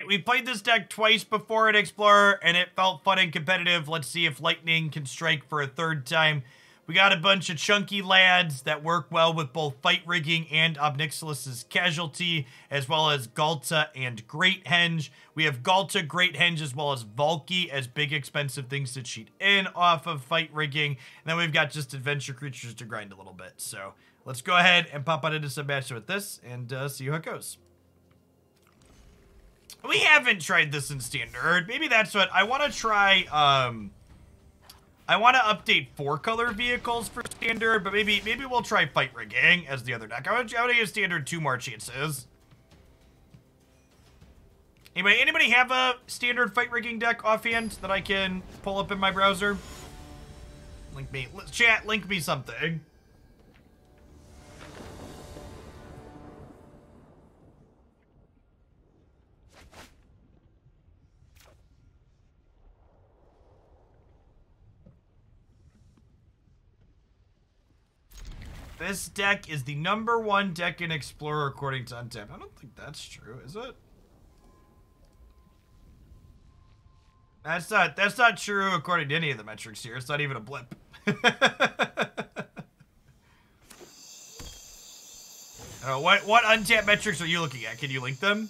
we played this deck twice before at Explorer, and it felt fun and competitive. Let's see if Lightning can strike for a third time. We got a bunch of chunky lads that work well with both Fight Rigging and Ob Nixilis' Casualty, as well as Ghalta and Great Henge. We have Ghalta, Great Henge, as well as Valki as big expensive things to cheat in off of Fight Rigging. And then we've got just adventure creatures to grind a little bit. So let's go ahead and pop on into some matches with this and see how it goes. We haven't tried this in Standard. Maybe that's what I want to try. I want to update 4-color vehicles for Standard, but maybe we'll try Fight Rigging as the other deck. I want to give Standard 2 more chances. Anybody have a Standard Fight Rigging deck offhand that I can pull up in my browser? Link me. Chat, link me something. This deck is the #1 deck in Explorer according to Untapped. I don't think that's true, is it? That's not true according to any of the metrics here. It's not even a blip. Oh, what Untapped metrics are you looking at? Can you link them?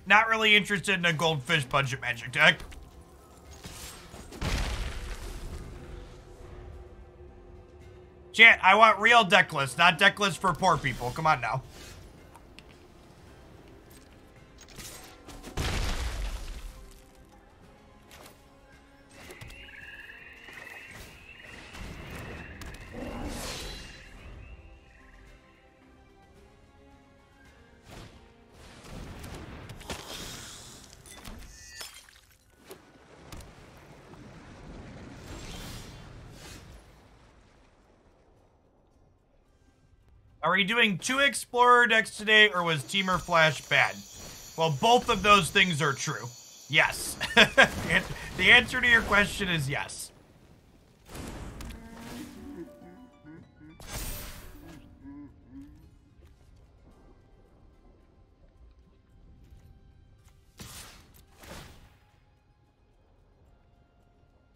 Not really interested in a Goldfish budget magic deck. Chat, I want real deck lists, not deck lists for poor people. Come on now. Are we doing 2 Explorer decks today, or was Teamer Flash bad? Well, both of those things are true. Yes. The answer to your question is yes.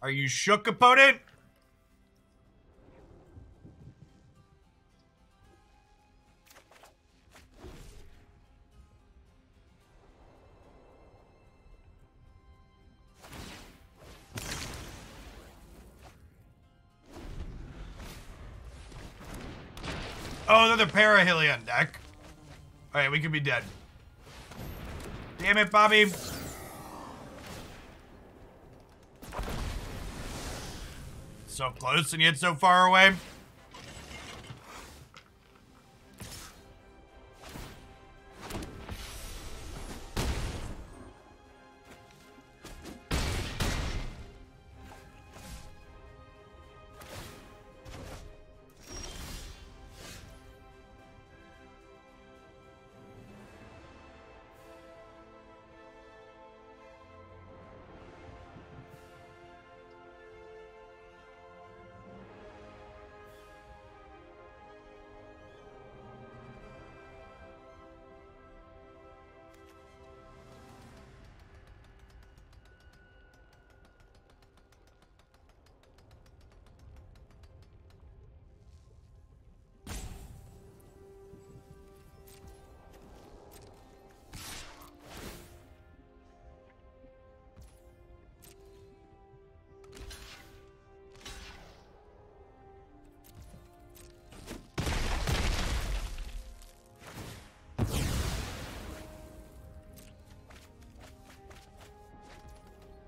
Are you shook, opponent? Oh, another Parahelion deck. Alright, we could be dead. Damn it, Bobby. So close and yet so far away.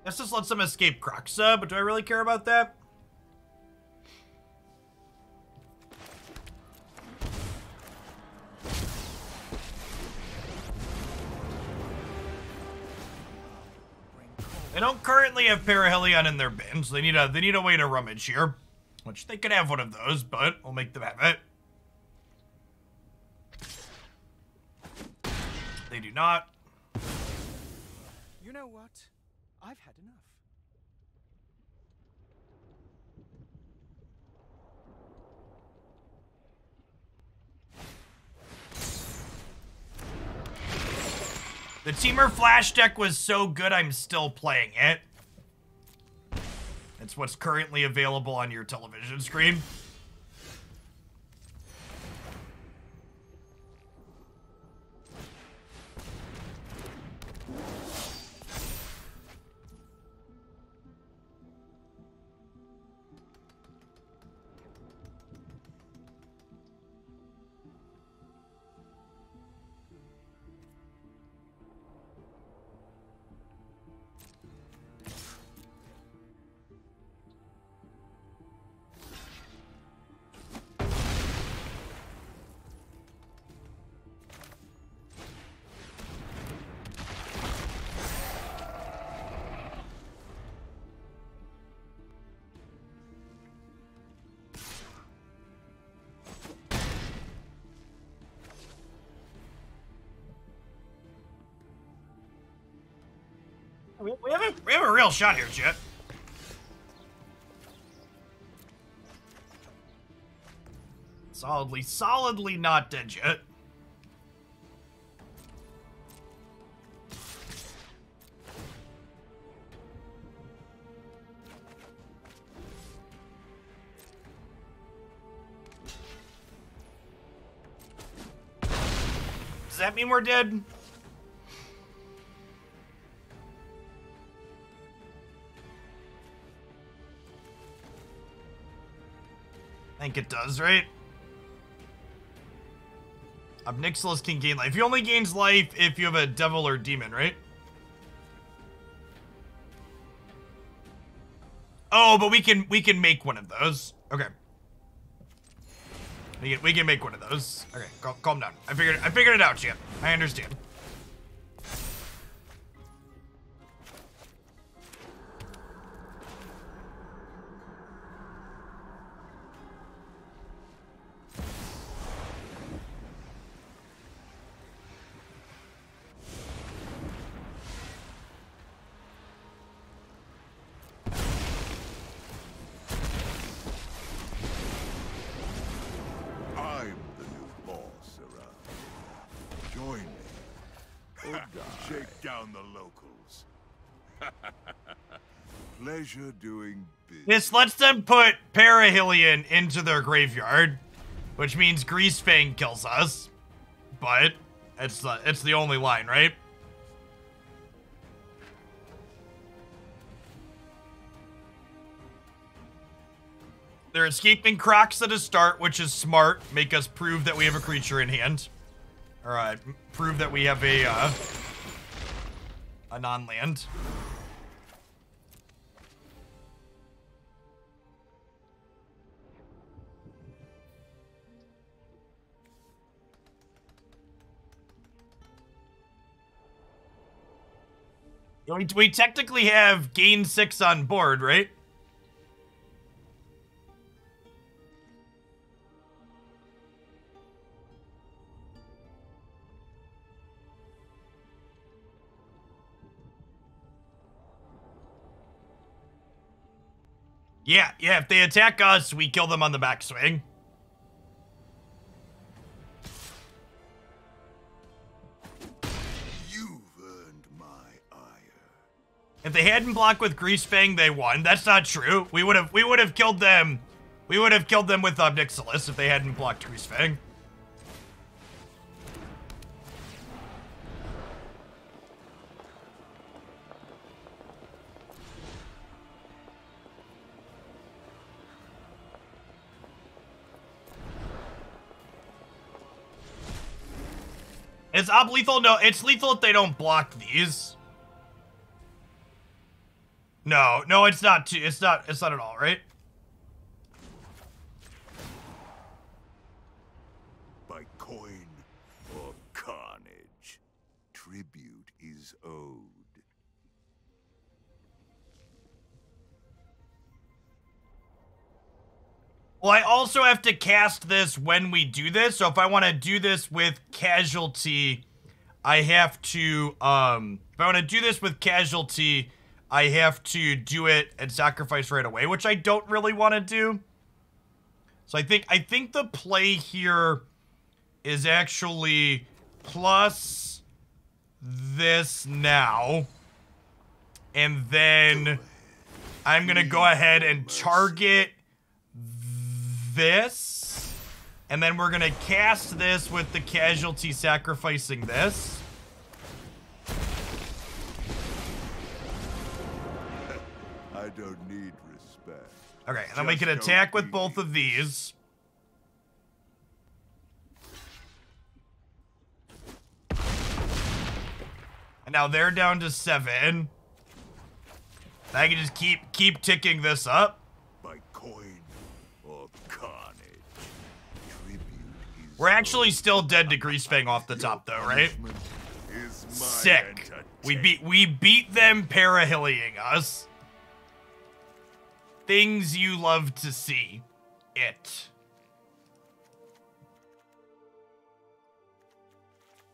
Let's just let them escape Croxa, but do I really care about that? They don't currently have Perihelion in their bins. They need a way to rummage here. Which they could have one of those, but we'll make them have it. They do not. You know what? I've had enough. The Teamer Flash deck was so good, I'm still playing it. It's what's currently available on your television screen. We have a real shot here, Jet. Solidly not dead yet. Does that mean we're dead? I think it does, right? Ob Nixilis can gain life. He only gains life if you have a devil or demon, right? Oh, but we can make one of those. Okay. We can make one of those. Okay, calm down. I figured it out, Chip. I understand. Shakedown the locals. Pleasure doing business. This lets them put Perihelion into their graveyard, which means Greasefang kills us. But it's the only line, right? They're escaping Crocs at a start, which is smart. Make us prove that we have a creature in hand. Or prove that we have a non-land. We technically have gain 6 on board, right? Yeah, if they attack us, we kill them on the backswing. You've earned my ire. If they hadn't blocked with Greasefang, they won. That's not true. We would have killed them. We would have killed them with Ob Nixilis if they hadn't blocked Greasefang. Is Ob lethal? No, it's lethal if they don't block these. No, it's not. It's not at all, right? By coin or carnage, tribute is owed. Well, I also have to cast this when we do this. So if I want to do this with casualty, I have to, if I want to do this with casualty, I have to do it and sacrifice right away, which I don't really want to do. So I think the play here is actually plus this now. And then I'm going to go ahead and target this, and then we're gonna cast this with the casualty sacrificing this. I don't need respect. Okay, and then we can attack with both of these. And now they're down to 7. I can just keep ticking this up. By coin or carnage. Tribute is We're actually still dead to Greasefang off the top though, right? Sick. We beat them parahillying us. Things you love to see. It.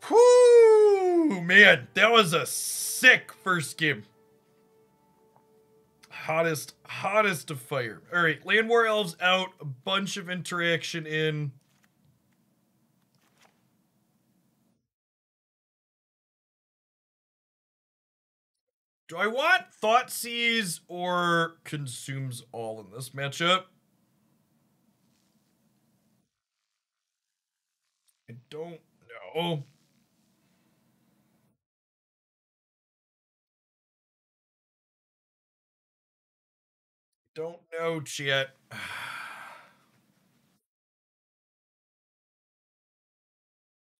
Whoo! Man, that was a sick first game. Hottest of fire. All right, Llanowar Elves out. A bunch of interaction in. Do I want Thoughtseize or Consumes All in this matchup? I don't know. Don't know, chat.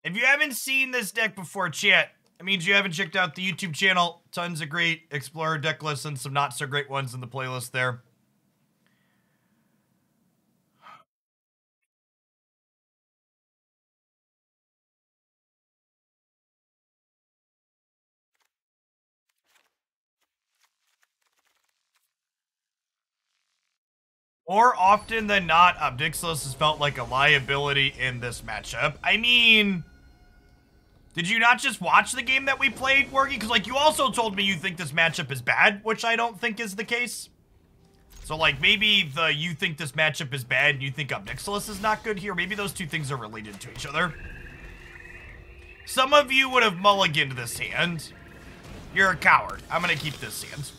If you haven't seen this deck before, chat, it means you haven't checked out the YouTube channel. Tons of great Explorer deck lists and some not so great ones in the playlist there. More often than not, Ob Nixilis has felt like a liability in this matchup. I mean, did you not just watch the game that we played, Wargy? Because, like, you also told me you think this matchup is bad, which I don't think is the case. So, like, maybe you think this matchup is bad and you think Ob Nixilis is not good here. Maybe those two things are related to each other. Some of you would have mulliganed this hand. You're a coward. I'm going to keep this hand.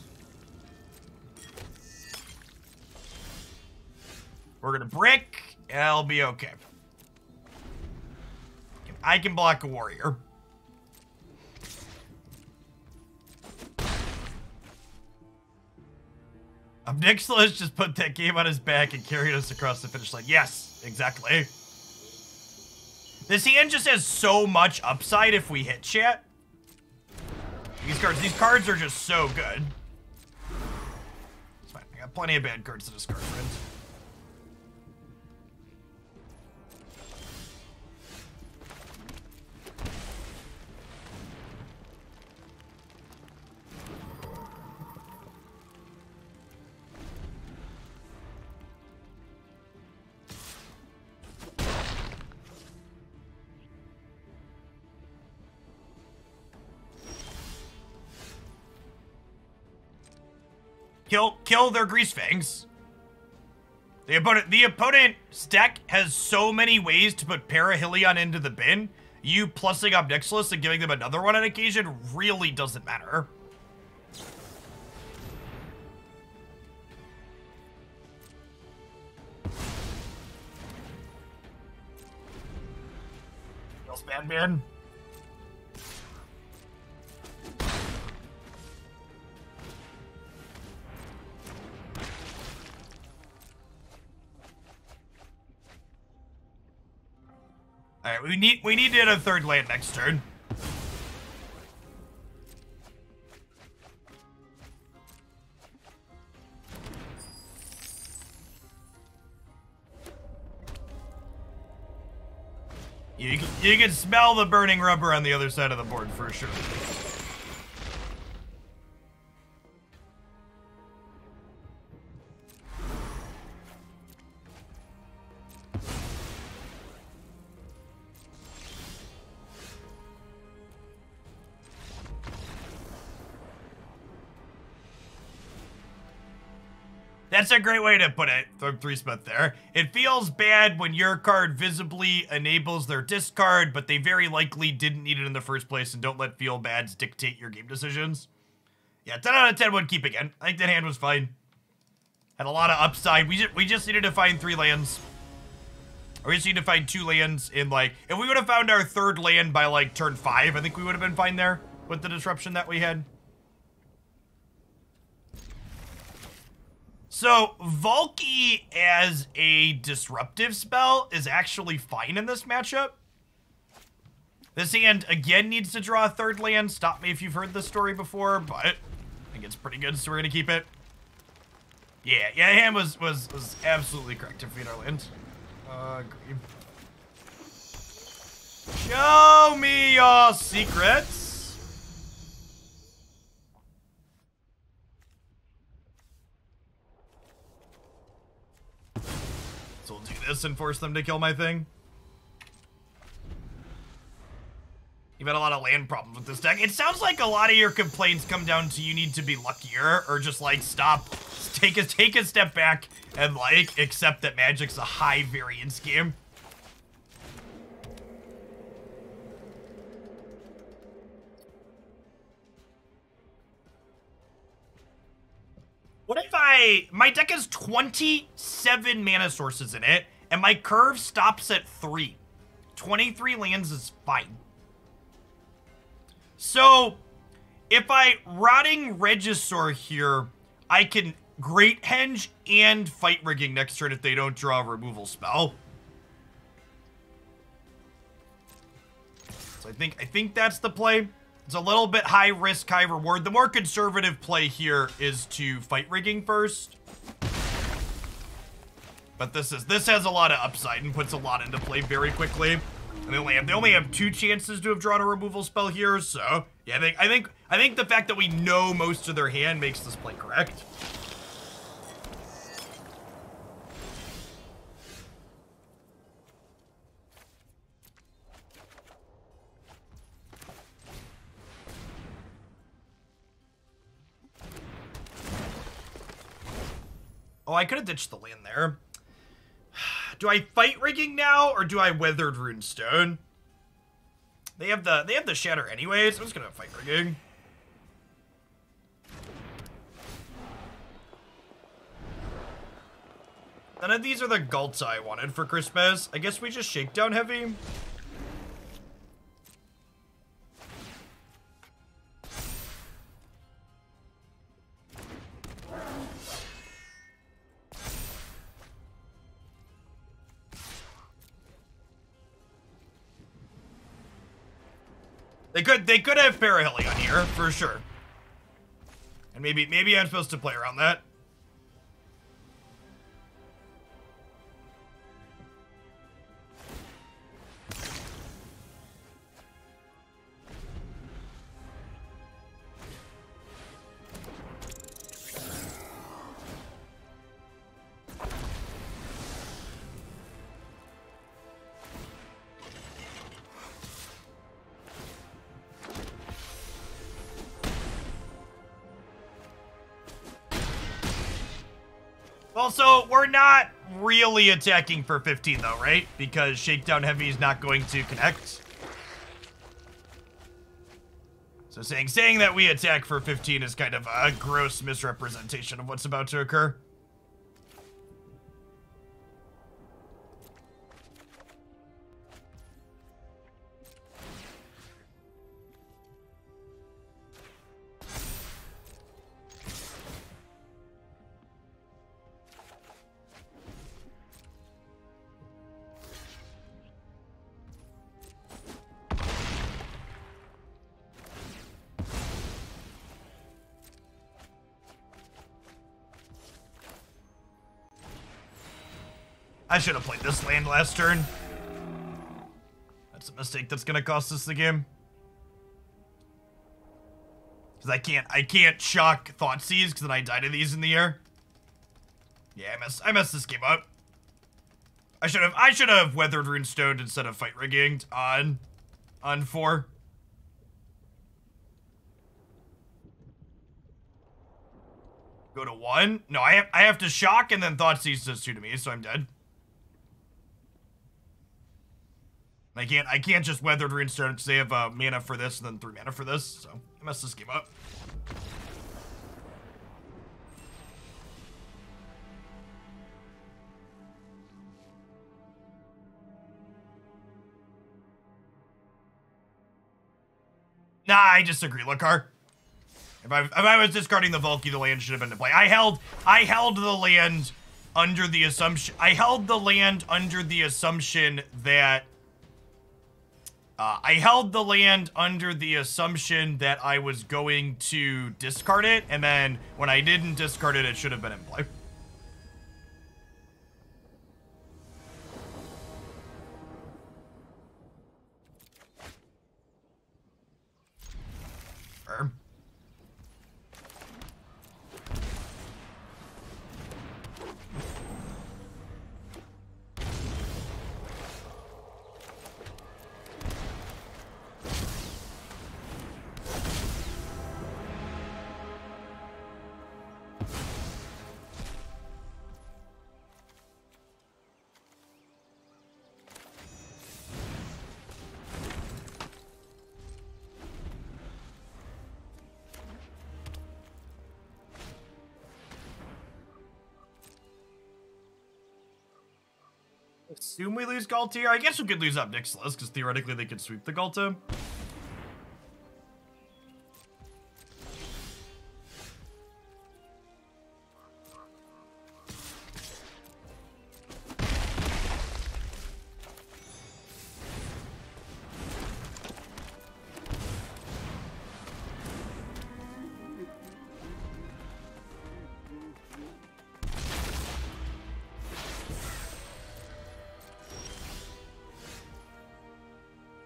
We're gonna brick, and I'll be okay. I can block a warrior. Ob Nixilis just put that game on his back and carried us across the finish line. Yes, exactly. This hand just has so much upside if we hit chat. These cards are just so good. It's fine. I got plenty of bad cards to discard, friends. Kill their Greasefangs. The opponent's deck has so many ways to put Parahelion into the bin. You plussing Ob Nixilis and giving them another one on occasion really doesn't matter. Feels bad, man. Alright, we need to hit a third land next turn. You can smell the burning rubber on the other side of the board for sure. That's a great way to put it, Three Smith there. It feels bad when your card visibly enables their discard, but they very likely didn't need it in the first place, and don't let feel bads dictate your game decisions. Yeah, 10 out of 10 would keep again. I think that hand was fine. Had a lot of upside. We just needed to find 3 lands. Or we just need to find 2 lands in, like, if we would have found our 3rd land by, like, turn 5, I think we would have been fine there with the disruption that we had. So, Valki as a disruptive spell is actually fine in this matchup. This hand, again, needs to draw a 3rd land. Stop me if you've heard this story before, but I think it's pretty good, so we're going to keep it. Yeah, the hand was absolutely correct to feed our land. Agree. Show me your secrets. So we'll do this and force them to kill my thing. You've had a lot of land problems with this deck. It sounds like a lot of your complaints come down to you need to be luckier, or just like stop, take a step back and like accept that Magic's a high variance game. What if my deck has 27 mana sources in it, and my curve stops at 3. 23 lands is fine. So, if I Rotting Regisaur here, I can Great Henge and Fight Rigging next turn if they don't draw a removal spell. So I think that's the play. It's a little bit high risk, high reward. The more conservative play here is to Fight Rigging first. But this has a lot of upside and puts a lot into play very quickly. And they only have 2 chances to have drawn a removal spell here, so yeah, I think the fact that we know most of their hand makes this play correct. Oh, I could have ditched the land there. Do I Fight Rigging now, or do I Weathered Runestone? They have the Shatter anyways. I'm just gonna Fight Rigging. None of these are the Ghalta I wanted for Christmas. I guess we just Shakedown Heavy. They could have Parahelion here, for sure. And maybe I'm supposed to play around that. Also, we're not really attacking for 15 though, right? Because Shakedown Heavy is not going to connect. So saying that we attack for 15 is kind of a gross misrepresentation of what's about to occur. I should have played this land last turn. That's a mistake that's gonna cost us the game. Because I can't shock Thoughtseize because then I die to these in the air. Yeah, I messed this game up. I should have Weathered Runestone instead of Fight Rigging on 4. Go to 1. No, I have to shock and then Thoughtseize does 2 to me, so I'm dead. I can't just Weathered Runestone because they have mana for this and then 3 mana for this, so I messed this game up. Nah, I disagree, Lakar. If I was discarding the Valki, the land should have been in play. I held the land under the assumption. I held the land under the assumption that. I held the land under the assumption that I was going to discard it, and then when I didn't discard it, it should have been in play. Firm. Assume we lose Ghalta here. I guess we could lose Ob Nixilis, because theoretically they could sweep the Ghalta.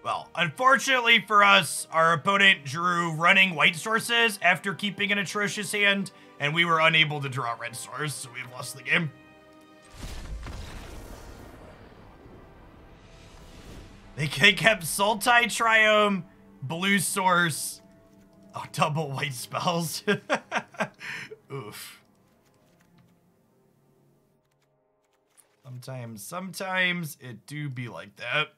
Well, unfortunately for us, our opponent drew running white sources after keeping an atrocious hand, and we were unable to draw red source, so we've lost the game. They kept Sultai Triome, blue source, double white spells. Oof. Sometimes it do be like that.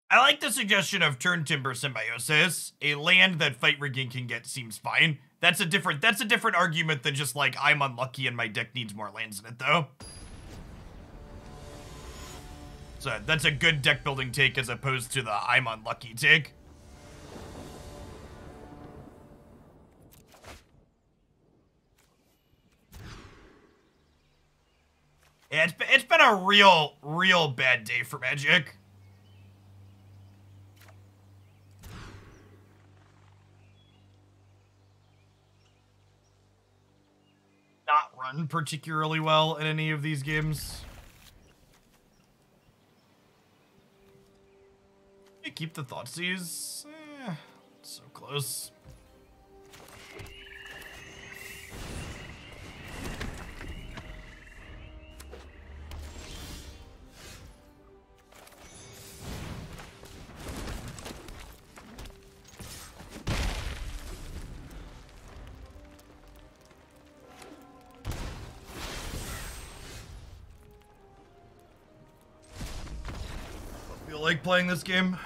I like the suggestion of Turntimber Symbiosis. A land that fight rigging can get seems fine. That's a different argument than just like I'm unlucky and my deck needs more lands in it though. So that's a good deck building take as opposed to the I'm unlucky take. Yeah, it's been a real bad day for Magic. Not run particularly well in any of these games. Keep the Thoughtseize. So close. Feel like playing this game.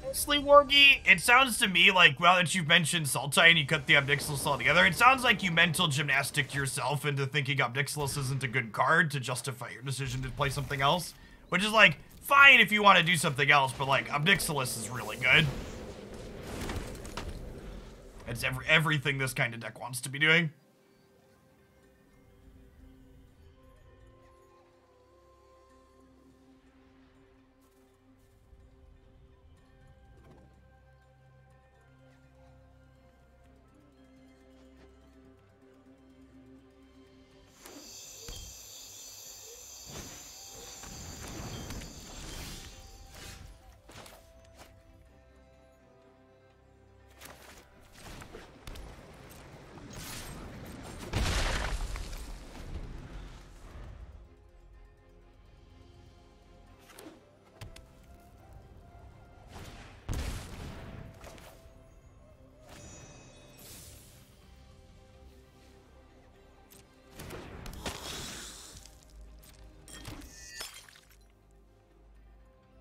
Honestly, Wargy, it sounds to me like, well, that you've mentioned Sultai and you cut the Ob Nixilis all together, it sounds like you mental gymnastic yourself into thinking Ob Nixilis isn't a good card to justify your decision to play something else. Which is like, fine if you want to do something else, but like Ob Nixilis is really good. It's everything this kind of deck wants to be doing.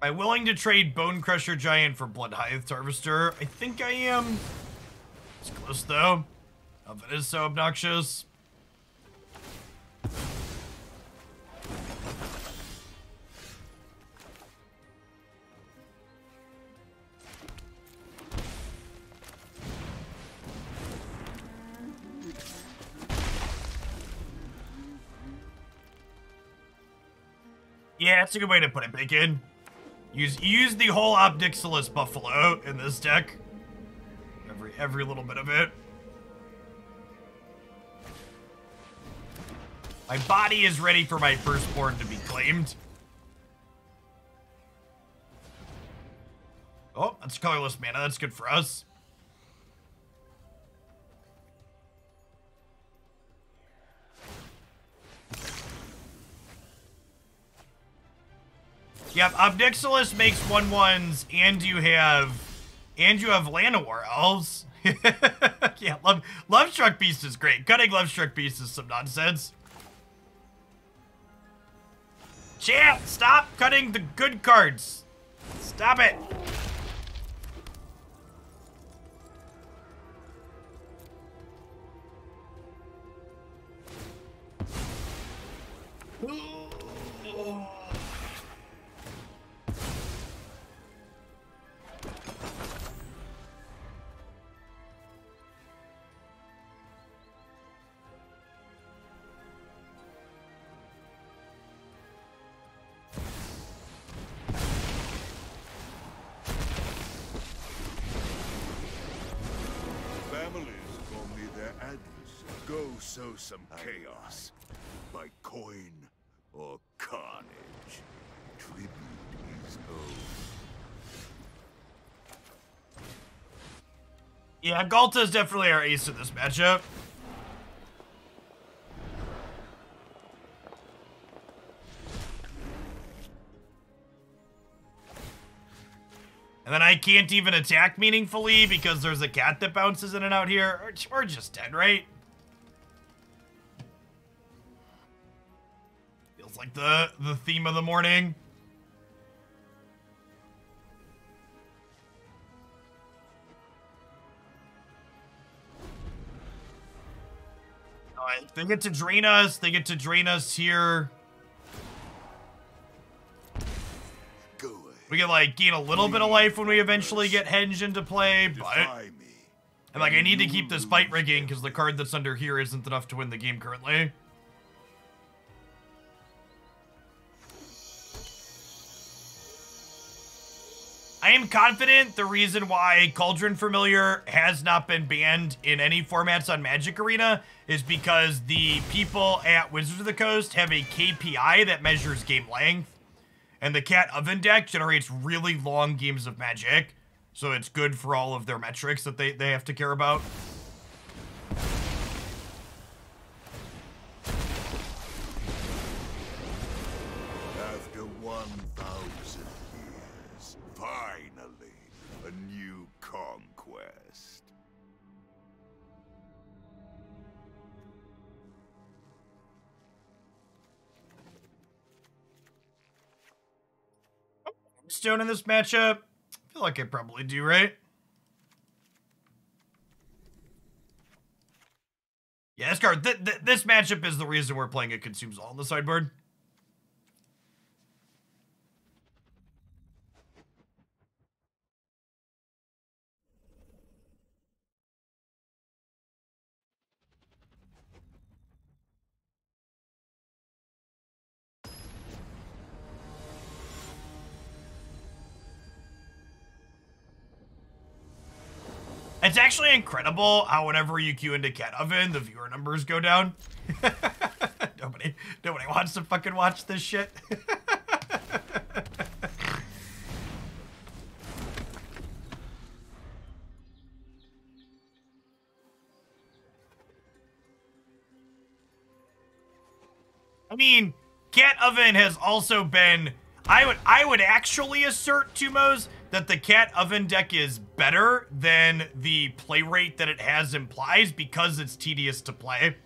Am I willing to trade Bonecrusher Giant for Bloodtithe Harvester? I think I am. It's close though. Oh, it is so obnoxious. Yeah, that's a good way to put it, Bacon. Use the whole Ob Nixilis Buffalo in this deck. Every little bit of it. My body is ready for my firstborn to be claimed. Oh, that's colorless mana. That's good for us. Yep, Ob Nixilis makes 1/1s, and you have Llanowar Elves. Yeah, Lovestruck Beast is great. Cutting Lovestruck Beast is some nonsense. Champ, stop cutting the good cards. Stop it. Sow some chaos by coin or carnage. Tribute is owed. Yeah, Ghalta is definitely our ace in this matchup. And then I can't even attack meaningfully because there's a cat that bounces in and out here. Or just dead, right? Like the theme of the morning. Alright, they get to drain us. They get to drain us here. We can like gain a little bit of life when we eventually get Henge into play, but and like I need to keep this fight rigging because the card that's under here isn't enough to win the game currently. I am confident the reason why Cauldron Familiar has not been banned in any formats on Magic Arena is because the people at Wizards of the Coast have a KPI that measures game length. And the Cat Oven deck generates really long games of Magic. So it's good for all of their metrics that they have to care about. After 1,000 years, finally, a new conquest. Stone in this matchup? I feel like I probably do, right? Yeah, this card, this matchup is the reason we're playing it Consumes All on the sideboard. It's actually incredible how whenever you queue into Cat Oven, the viewer numbers go down. Nobody wants to fucking watch this shit. I mean, Cat Oven has also been... I would actually assert, Tumos, that the Cat Oven deck is better than the play rate that it has implies because it's tedious to play.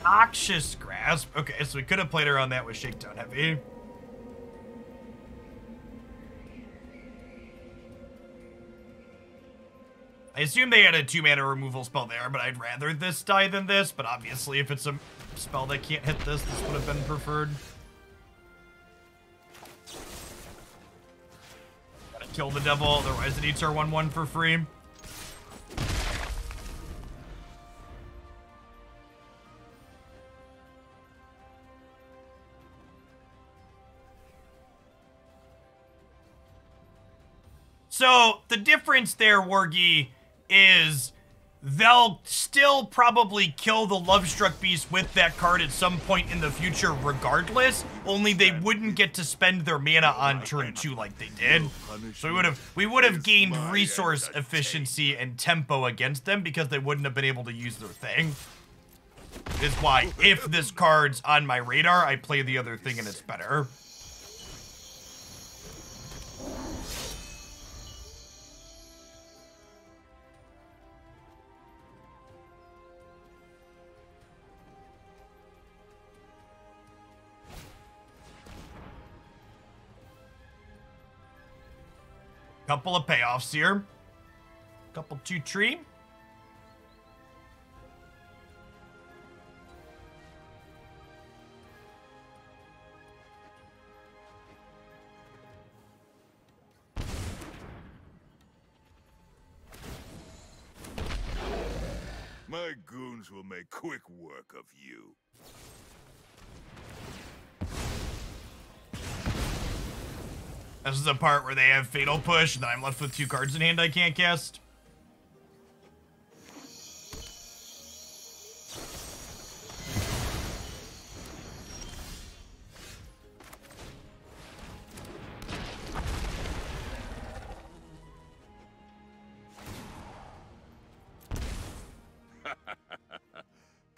Noxious Grasp. Okay, so we could have played around that with Shakedown Heavy. I assume they had a 2-mana removal spell there, but I'd rather this die than this. But obviously, if it's a spell that can't hit this, this would have been preferred. Gotta kill the devil, otherwise it eats our 1/1 for free. So, the difference there, Wargy, is they'll still probably kill the Lovestruck Beast with that card at some point in the future regardless, only they wouldn't get to spend their mana on turn 2 like they did. So we would have gained resource efficiency and tempo against them because they wouldn't have been able to use their thing. Is why, if this card's on my radar, I play the other thing and it's better. Couple of payoffs here. Couple 2-tree. My goons will make quick work of you. This is the part where they have Fatal Push, and then I'm left with 2 cards in hand I can't cast.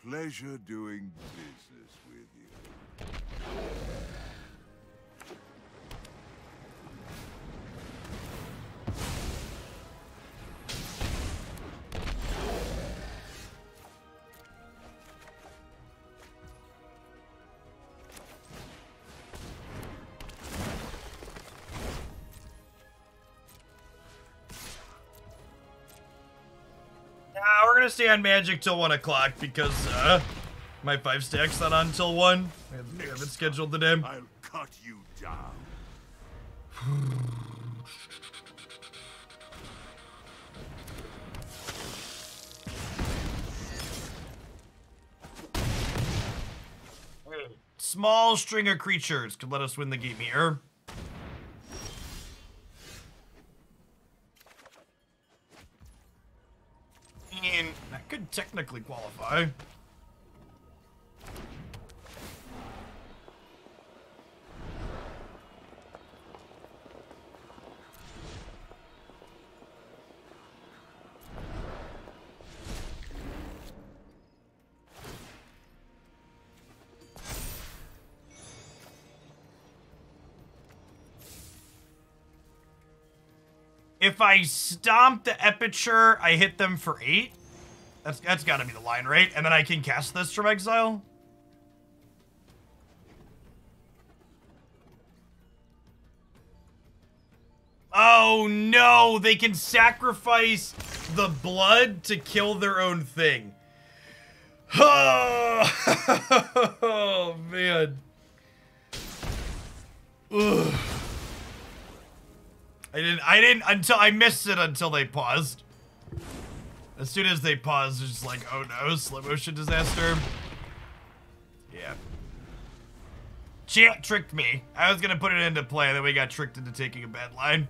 Pleasure doing business with you. We're gonna stay on Magic till 1 o'clock because my 5 stack's not on till 1. I have it scheduled today. I'll cut you down. Small string of creatures could let us win the game here. And that could technically qualify. If I stomp the Epicure, I hit them for 8. That's gotta be the line, right? And then I can cast this from exile? Oh no, they can sacrifice the blood to kill their own thing. Oh, man. Ugh. I missed it until they paused. As soon as they paused, it's just like, oh no, slow motion disaster. Yeah. Chat tricked me. I was gonna put it into play, then we got tricked into taking a bad line.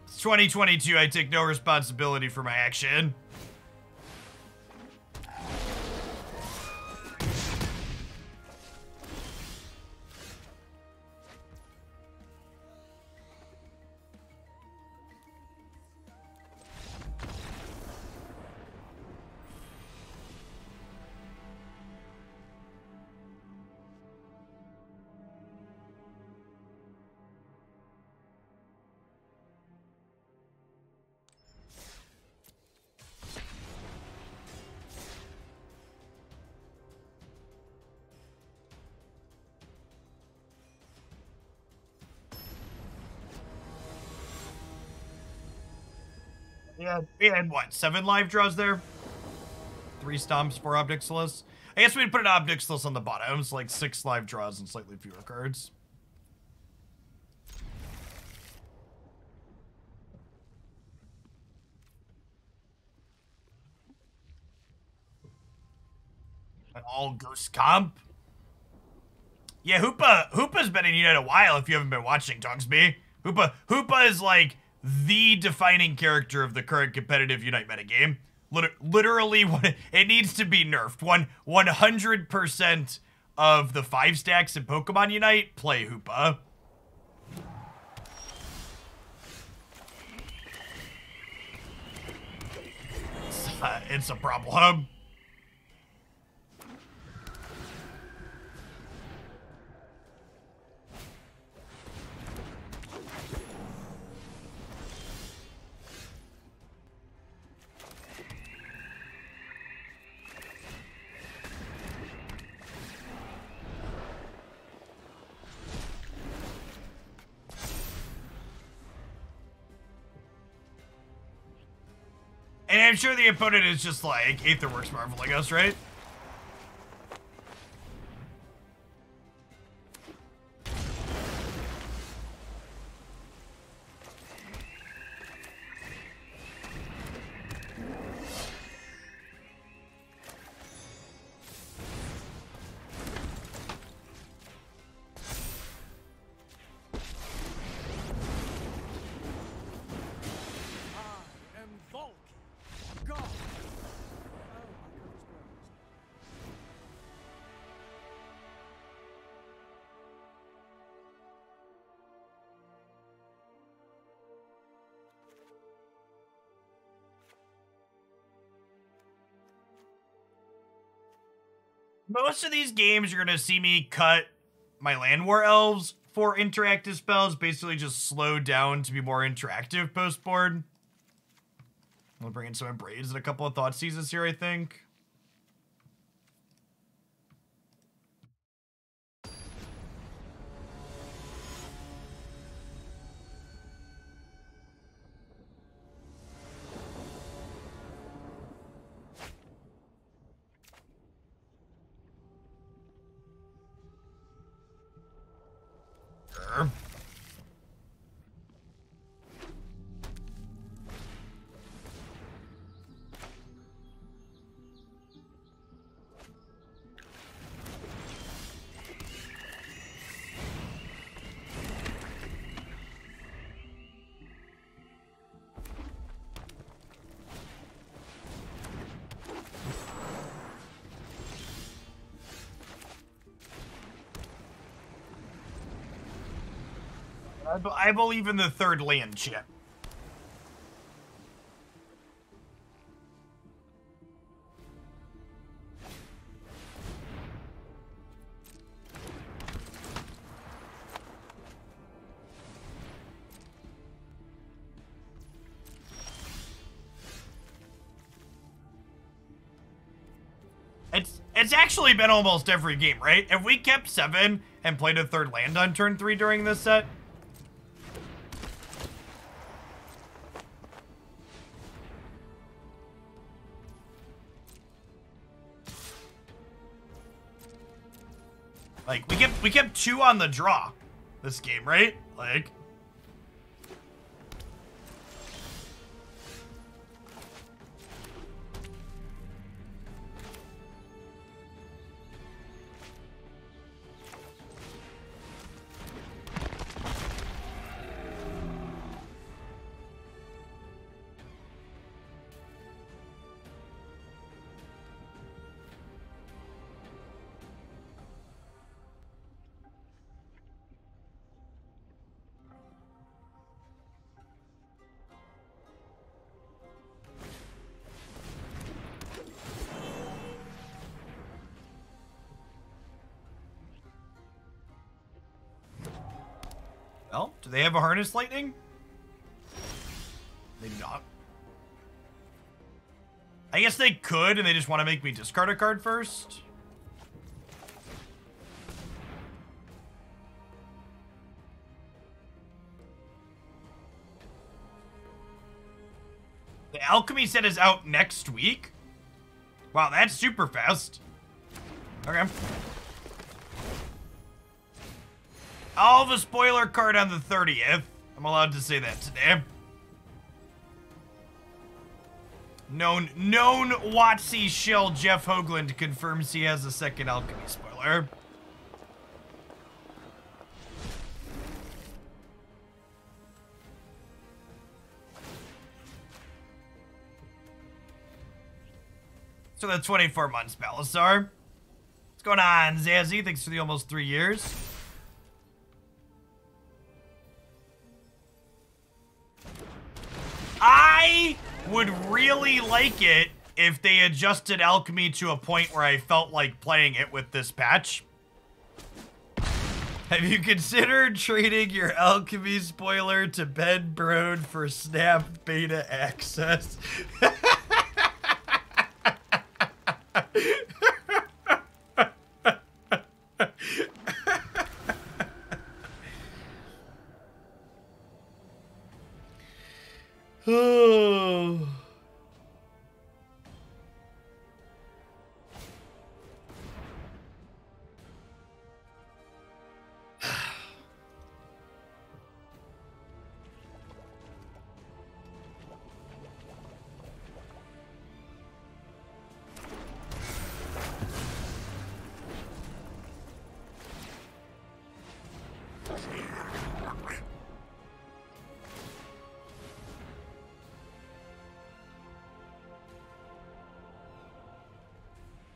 It's 2022, I take no responsibility for my action. Yeah, we had what, 7 live draws there? 3 stomps for Ob Nixilis. I guess we'd put an Ob Nixilis on the bottom. It's like 6 live draws and slightly fewer cards. An all ghost comp. Yeah, Hoopa's been in Unite a while if you haven't been watching, Togsby. Hoopa is like the defining character of the current competitive Unite metagame. Literally, it needs to be nerfed. 100% of the 5 stacks in Pokemon Unite play Hoopa. It's a problem. And I'm sure the opponent is just like, Aetherworks marveling us, right? Most of these games, you're going to see me cut my Llanowar Elves for interactive spells, basically just slow down to be more interactive post-board. We'll bring in some Abrades and a couple of Thoughtseizes here, I think. Sure. I believe in the third land chip. It's actually been almost every game, right? If we kept 7 and played a 3rd land on turn 3 during this set. Like, we kept 2 on the draw this game, right? Like... Well, do they have a Harness Lightning? Maybe not. I guess they could, and they just want to make me discard a card first. The Alchemy set is out next week? Wow, that's super fast. Okay. I'll have a spoiler card on the 30th. I'm allowed to say that today. Known WotC shill Jeff Hoagland confirms he has a second Alchemy spoiler. So that's 24 months, Balasar. What's going on, Zazzy? Thanks for the almost 3 years. I would really like it if they adjusted Alchemy to a point where I felt like playing it with this patch. Have you considered trading your Alchemy spoiler to Ben Brode for Snap Beta Access? Oh.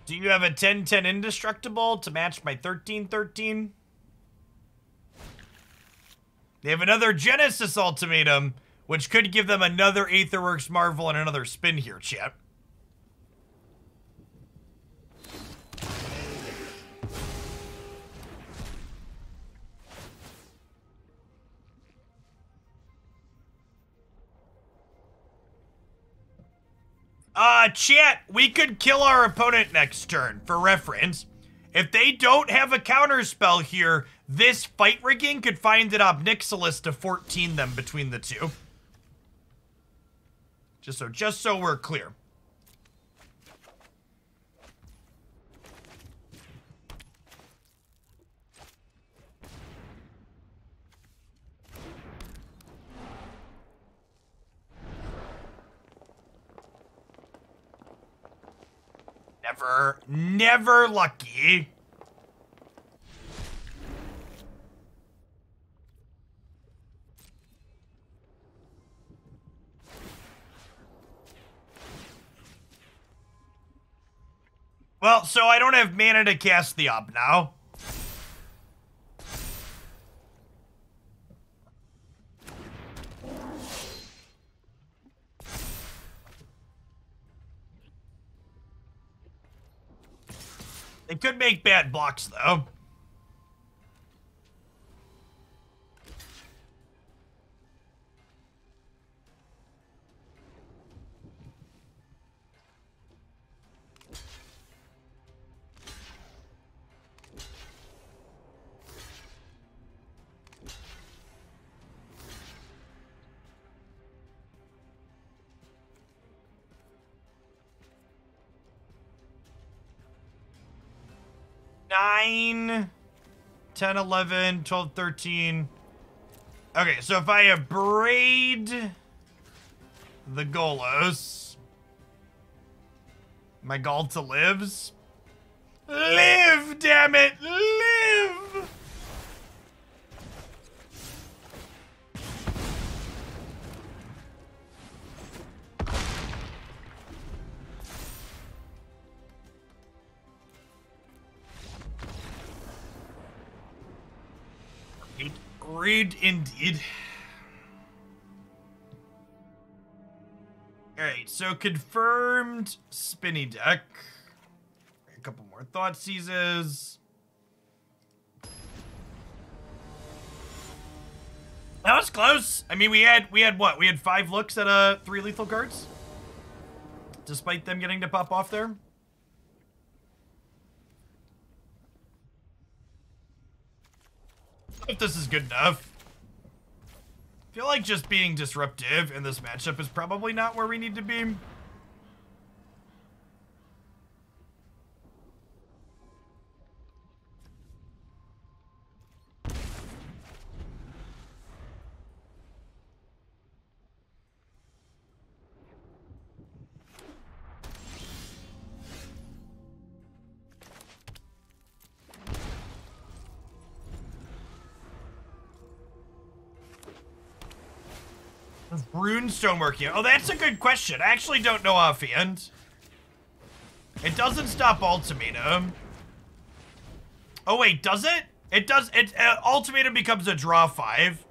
Do you have a 10-10 indestructible to match my 13-13? They have another Genesis Ultimatum, which could give them another Aetherworks Marvel and another spin here, chat. Chat, we could kill our opponent next turn, for reference. If they don't have a counterspell here, this fight rigging could find an Ob Nixilis to 14 them between the two. Just so we're clear. Never lucky. Well, so I don't have mana to cast the Ob now. They could make bad blocks, though. 9, 10, 11, 12, 13. Okay, so if I abrade the Golos, my Ghalta lives. Live, damn it! Live! Read indeed. Alright, so confirmed spinny deck. A couple more Thoughtseizes. That was close. I mean, we had what? We had 5 looks at 3 lethal cards? Despite them getting to pop off there. If this is good enough. I feel like just being disruptive in this matchup is probably not where we need to be. Runestone working? Oh, that's a good question. I actually don't know offhand. It doesn't stop Ultimatum. Oh wait, does it? It does. It Ultimatum becomes a draw 5.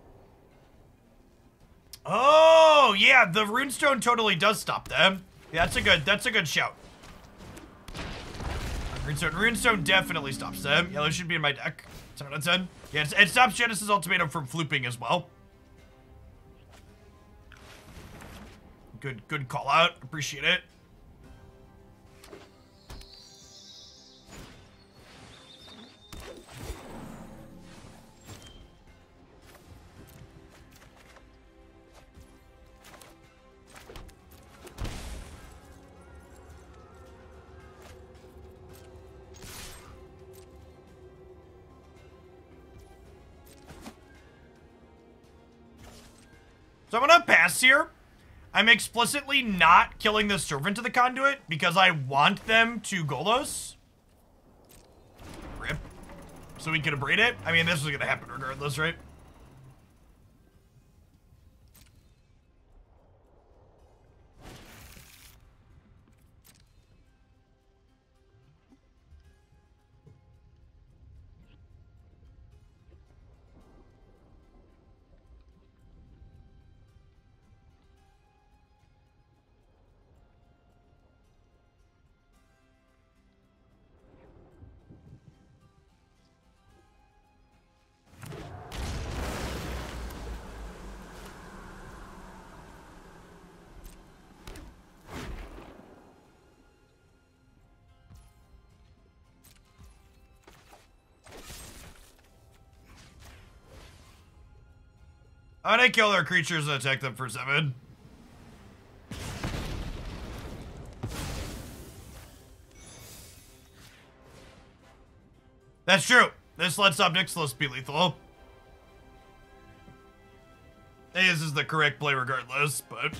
Oh yeah, the Runestone totally does stop them. Yeah, that's a good shout. Runestone definitely stops them. Yeah, those should be in my deck. 10 out of 10. Yeah, it stops Genesis Ultimatum from flooping as well. Good call out. Appreciate it. So I'm gonna pass here. I'm explicitly not killing the Servant of the Conduit because I want them to Golos. Rip. So we can abrade it. I mean, this was gonna happen regardless, right? I'm gonna kill their creatures and attack them for 7. That's true. This lets Ob Nixilis be lethal. Hey, this is the correct play regardless, but...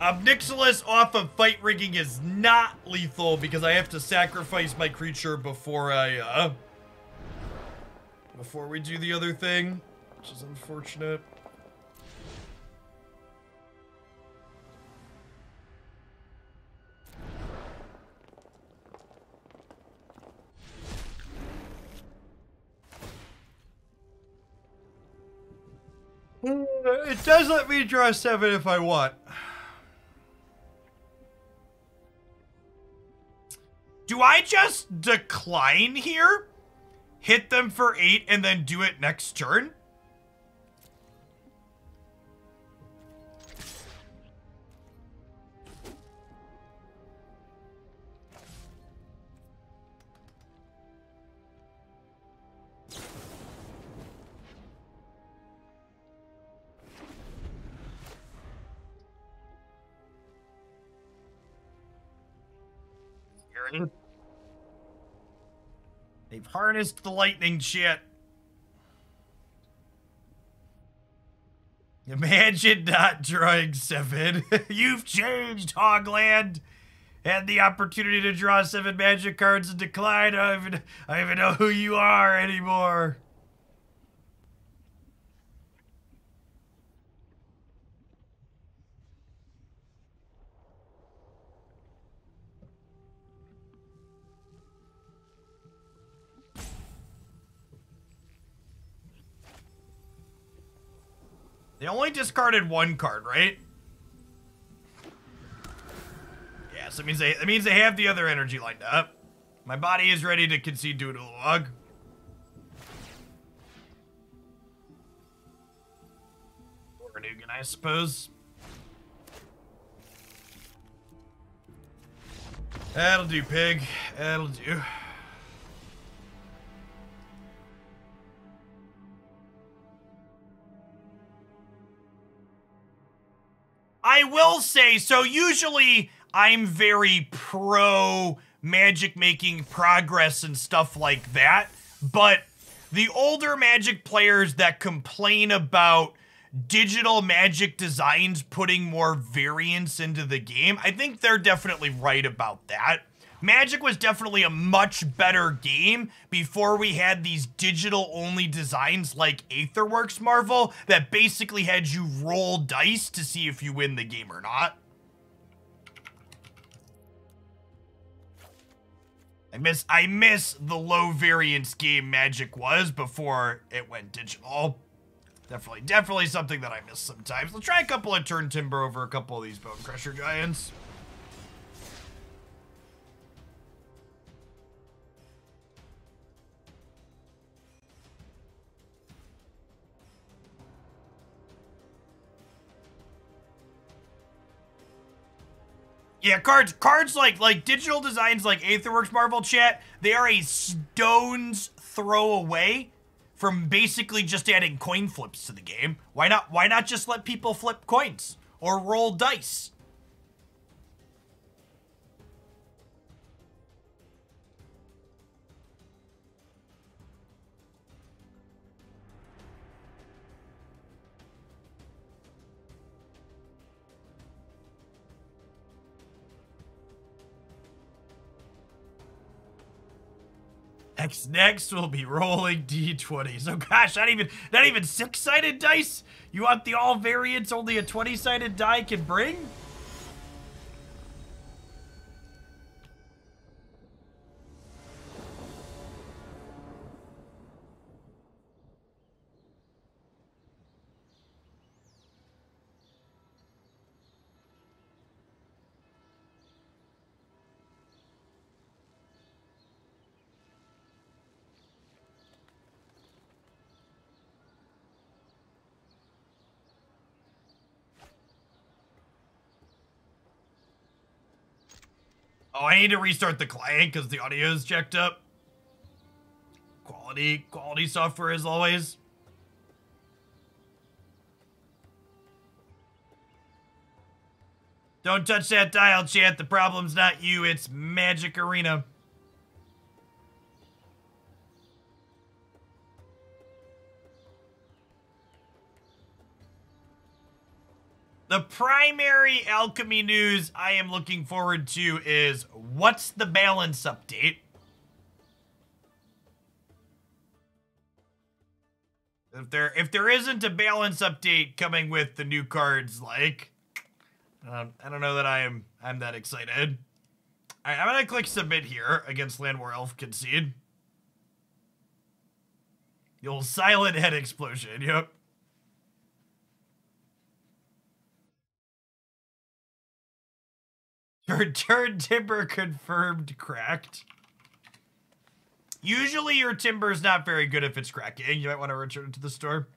Ob Nixilis off of fight rigging is not lethal because I have to sacrifice my creature before I, before we do the other thing, which is unfortunate. It does let me draw 7 if I want. Do I just decline here? Hit them for 8 and then do it next turn? Adversary. They've harnessed the lightning shit. Imagine not drawing 7. You've changed, Hogland. Had the opportunity to draw 7 magic cards and decline. I don't even know who you are anymore. They only discarded 1 card, right? Yeah, so it means they have the other energy lined up. My body is ready to concede to a log. Or a Nugan, I suppose. That'll do, pig. That'll do. I will say, so usually I'm very pro magic making progress and stuff like that, but the older Magic players that complain about digital Magic designs putting more variance into the game, I think they're definitely right about that. Magic was definitely a much better game before we had these digital-only designs like Aetherworks Marvel that basically had you roll dice to see if you win the game or not. I miss the low variance game Magic was before it went digital. Definitely something that I miss sometimes. Let's try a couple of Turntimber over a couple of these Bonecrusher Giants. Yeah, cards like digital designs like Aetherworks Marvel chat, they are a stone's throw away from basically just adding coin flips to the game. Why not just let people flip coins or roll dice? Next we'll be rolling d20s. Oh gosh, not even 6-sided dice? You want the all variants only a 20-sided die can bring? Oh, I need to restart the client because the audio is checked up. Quality software as always. Don't touch that dial, chat. The problem's not you, it's Magic Arena. The primary alchemy news I am looking forward to is what's the balance update? If there isn't a balance update coming with the new cards, like, I don't know that I'm that excited. I'm gonna click submit here against Llanowar Elf concede. The old silent head explosion, yep. Turntimber confirmed cracked. Usually your timber's not very good if it's cracking. You might want to return it to the store.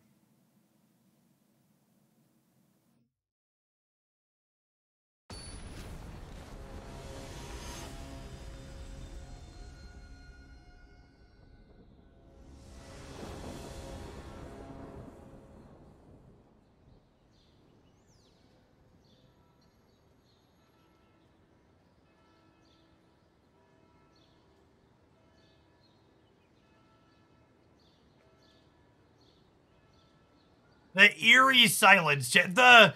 The eerie silence. The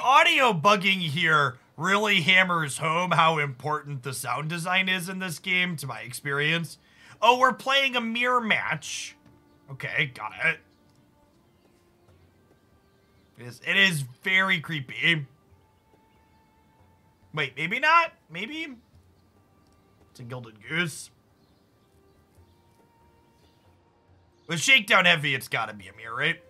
audio bugging here really hammers home how important the sound design is in this game, to my experience. Oh, we're playing a mirror match. Okay, got it. It is very creepy. Wait, maybe not? Maybe? It's a Gilded Goose. With Shakedown Heavy, it's gotta be a mirror, right?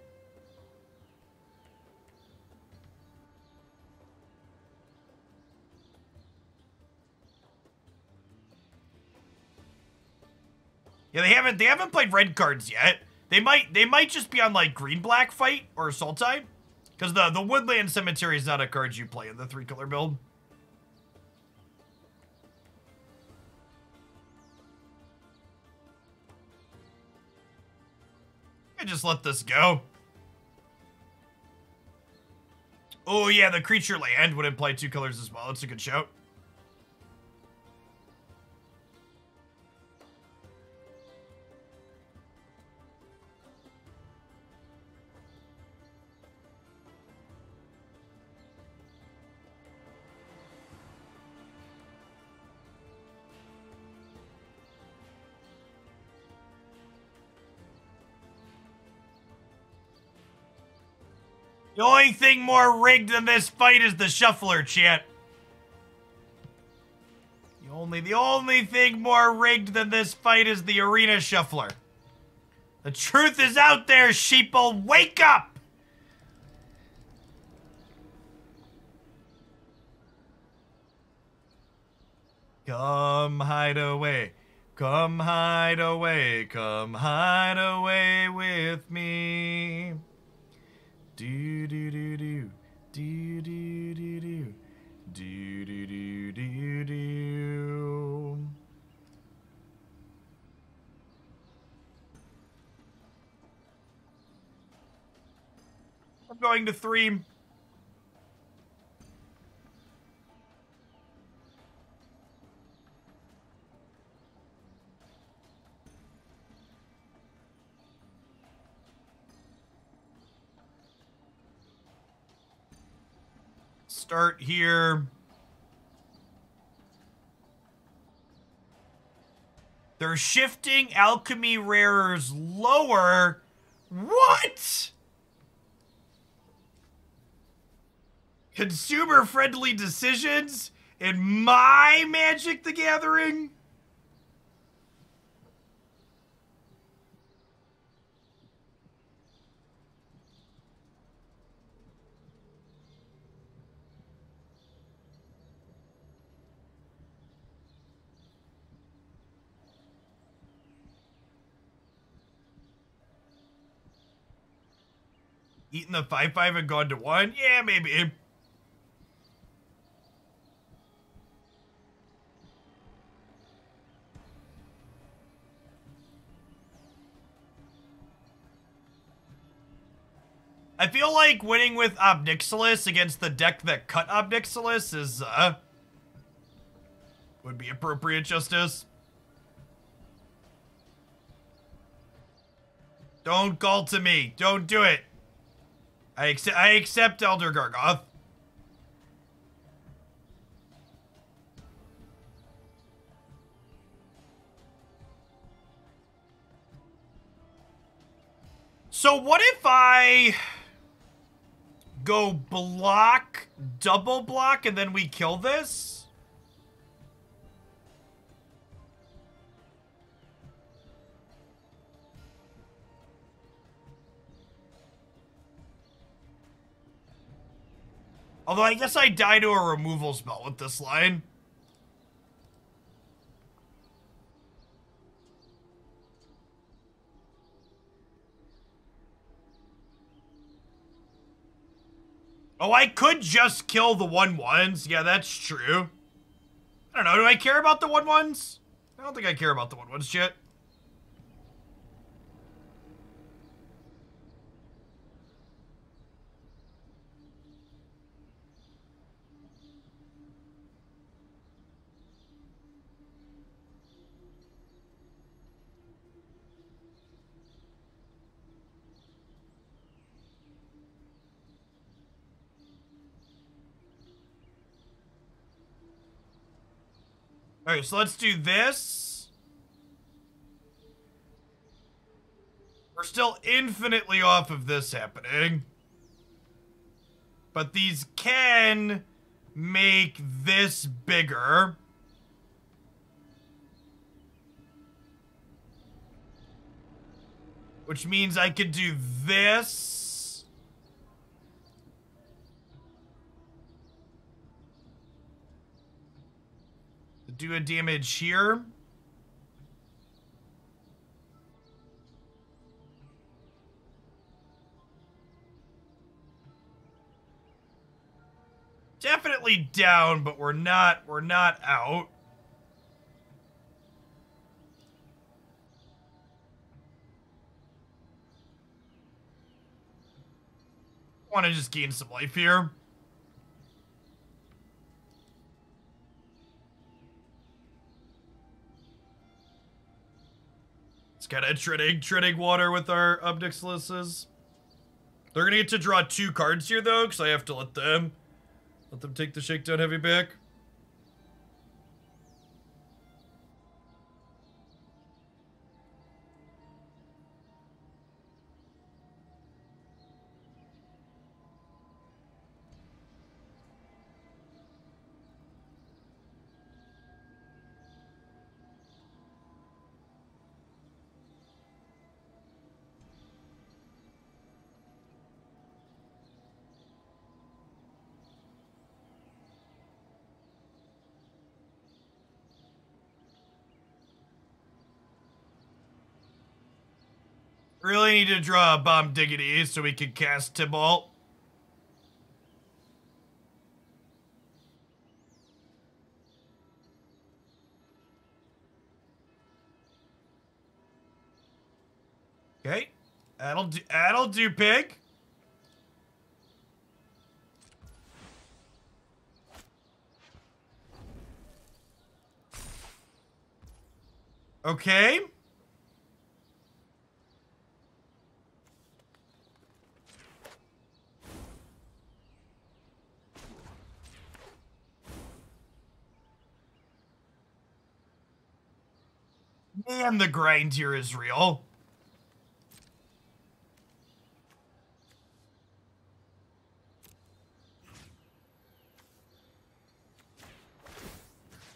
Yeah, they haven't played red cards yet. They might just be on like green-black fight or Sultai. Because the Woodland Cemetery is not a card you play in the 3-color build. I just let this go. Oh yeah, the creature land would imply 2 colors as well. That's a good shout. The only thing more rigged than this fight is the shuffler, chat. The only thing more rigged than this fight is the arena shuffler. The truth is out there, sheeple. Wake up! Come hide away. Come hide away. Come hide away with me. Do do do do do do do do do do do do do. I'm going to 3. Start here. They're shifting alchemy rares lower. What? Consumer-friendly decisions in my Magic the Gathering? Eating the 5/5 and gone to 1? Yeah, maybe. I feel like winning with Ob Nixilis against the deck that cut Ob Nixilis is, would be appropriate justice. Don't Ghalta me. Don't do it. I accept Elder Gargoth. So what if I go block, double block, and then we kill this? Although I guess I die to a removal spell with this line. Oh, I could just kill the 1/1s. Yeah, that's true. I don't know. Do I care about the 1/1s? I don't think I care about the 1/1s yet. Alright, so let's do this. We're still infinitely off of this happening. But these can make this bigger. Which means I could do this. Do a damage here. Definitely down, but we're not out. Want to just gain some life here. It's kind of treading water with our Ob Nixilises. They're gonna get to draw 2 cards here though, because I have to let them take the Shakedown Heavy back. Really need to draw a Bomb Diggity so we can cast Tibalt. Okay, that'll do, pig. Okay. And the grind here is real.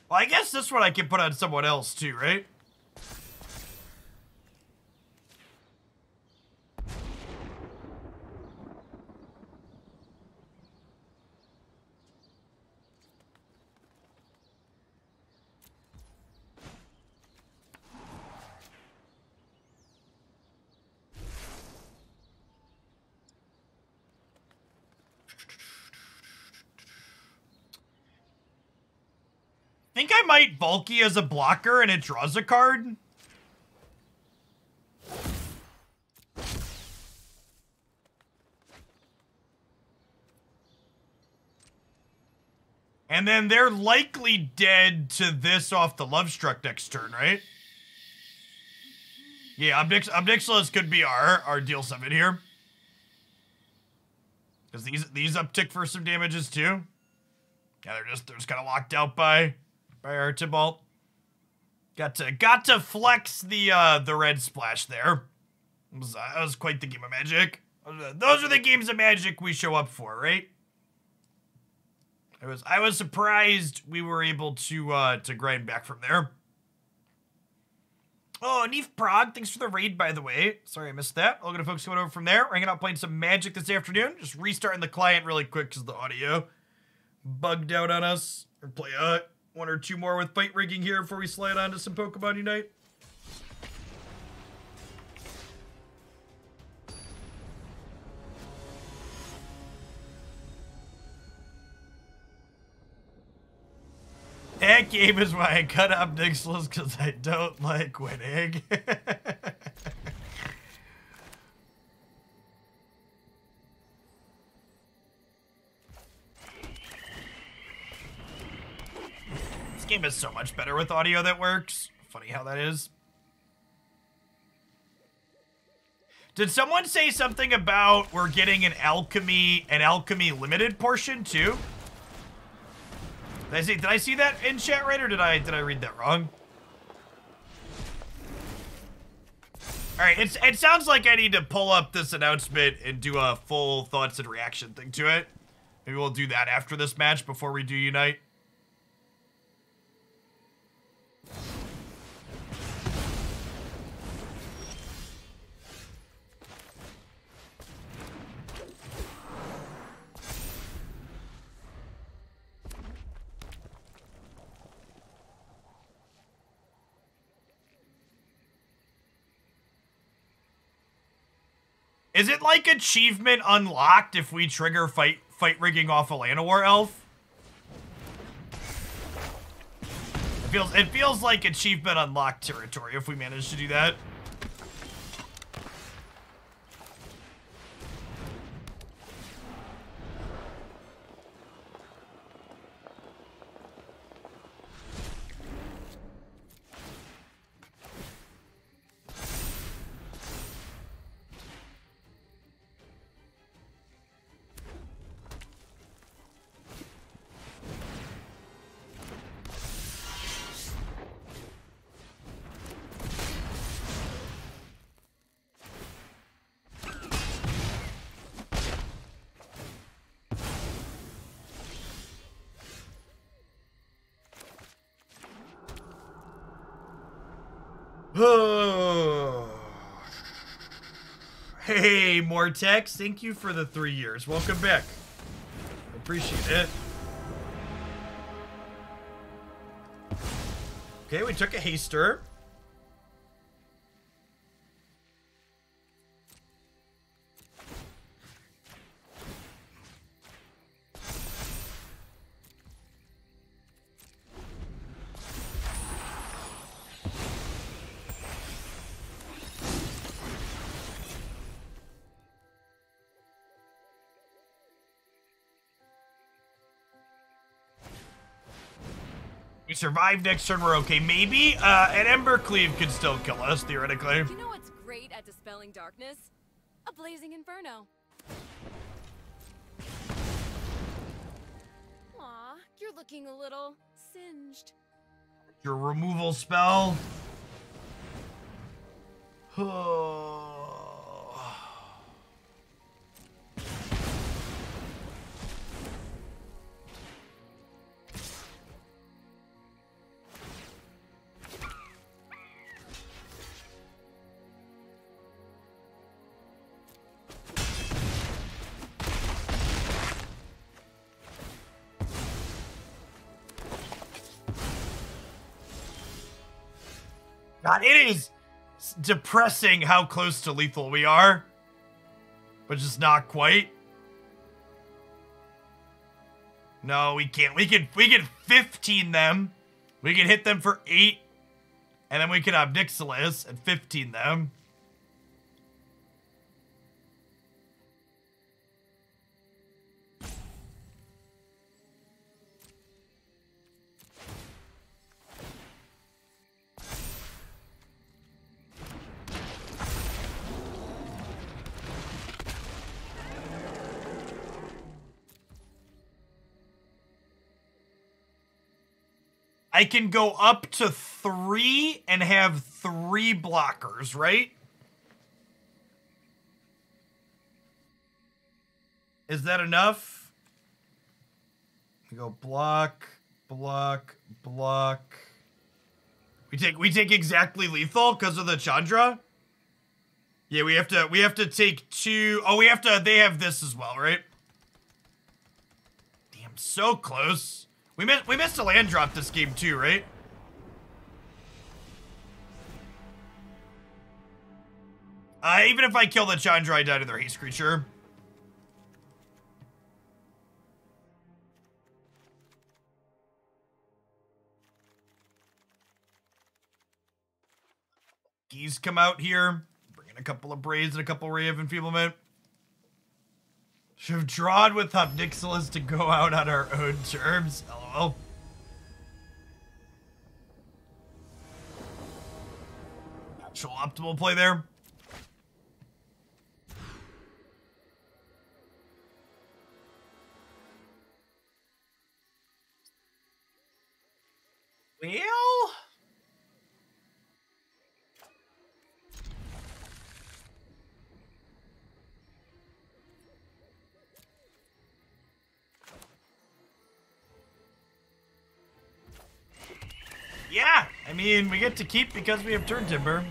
Well, I guess this one I can put on someone else too, right? I think I might Valki as a blocker and it draws a card. And then they're likely dead to this off the Lovestruck next turn, right? Yeah, Ob Nixilis could be our deal 7 here. Because these uptick for some damages too. Yeah, they're just kind of locked out by our Tibalt. Got to flex the red splash there. That was quite the game of Magic. Those are the games of Magic we show up for, right? I was surprised we were able to grind back from there. Oh, Neef Prague, thanks for the raid, by the way. Sorry I missed that. Looking at folks coming over from there. We're hanging out playing some Magic this afternoon. Just restarting the client really quick because the audio bugged out on us. Or play 1 or 2 more with fight rigging here before we slide on to some Pokemon Unite. That game is why I cut Ob Nixilis because I don't like winning. This game is so much better with audio that works. Funny how that is. Did someone say something about we're getting an alchemy limited portion too? Did I see that in chat right, or did I read that wrong? All right, it sounds like I need to pull up this announcement and do a full thoughts and reaction thing to it. Maybe we'll do that after this match before we do Unite. Is it like achievement unlocked if we trigger fight rigging off a Llanowar Elf? It feels like achievement unlocked territory if we manage to do that. Hey, Mortex, thank you for the 3 years. Welcome back. Appreciate it. Okay, we took a haster. We survived next turn, we're okay. Maybe an Ember Cleave could still kill us, theoretically. You know what's great at dispelling darkness? A blazing inferno. Aw, you're looking a little singed. Your removal spell. God, it is depressing how close to lethal we are, but just not quite. No, we can't. We can 15 them. We can hit them for 8, and then we can Ob Nixilis and 15 them. I can go up to 3 and have 3 blockers, right? Is that enough? We go block, block, block. We take exactly lethal because of the Chandra? Yeah, we have to take 2. Oh, they have this as well, right? Damn, so close. We missed a land drop this game too, right? Even if I kill the Chandra, I die to their haste creature. Geese come out here. Bring in a couple of Braids and a couple Ray of Enfeeblement. Should have drawn with Ob Nixilis to go out on our own terms. LOL. Actual optimal play there. Yeah, I mean, we get to keep because we have Turntimber.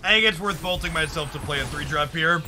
I think it's worth bolting myself to play a 3-drop here.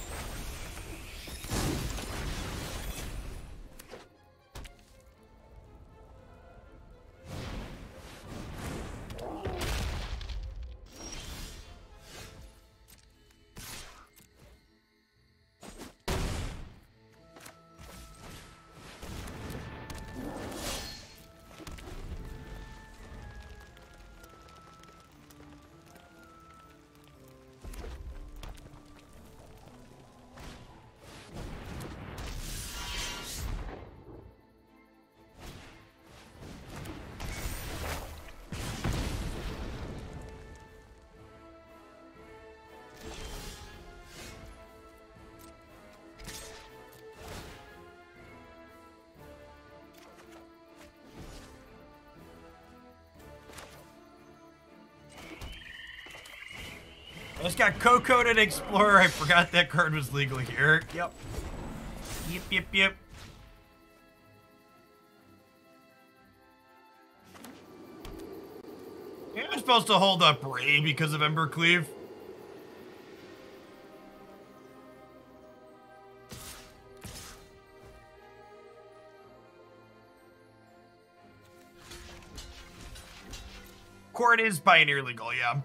I just got Co-Coded Explorer. I forgot that card was legal here. Yep. Yep. Yeah, I'm supposed to hold up Ray because of Embercleave. Court is Pioneer legal, yeah.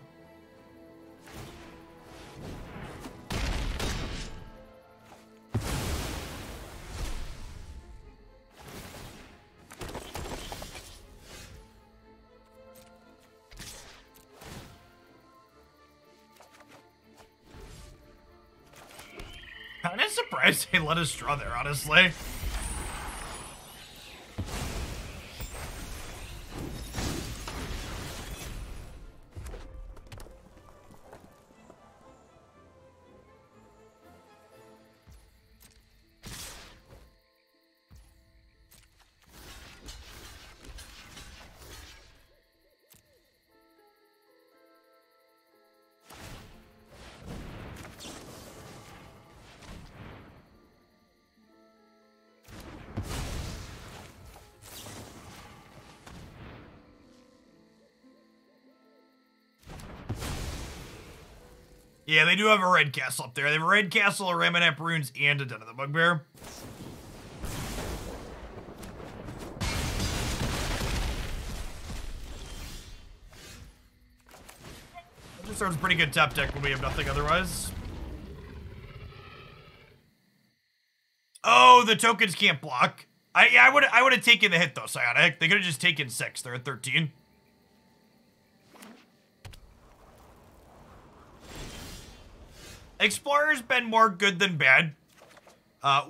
Kinda surprised they let us draw there, honestly. Yeah, they do have a red castle up there. They have a red castle, a Ramonap Runes, and a Den of the Bugbear. That serves pretty good top deck when we have nothing otherwise. Oh, the tokens can't block. I would have taken the hit though, Psionic. They could have just taken 6. They're at 13. Explorer's been more good than bad.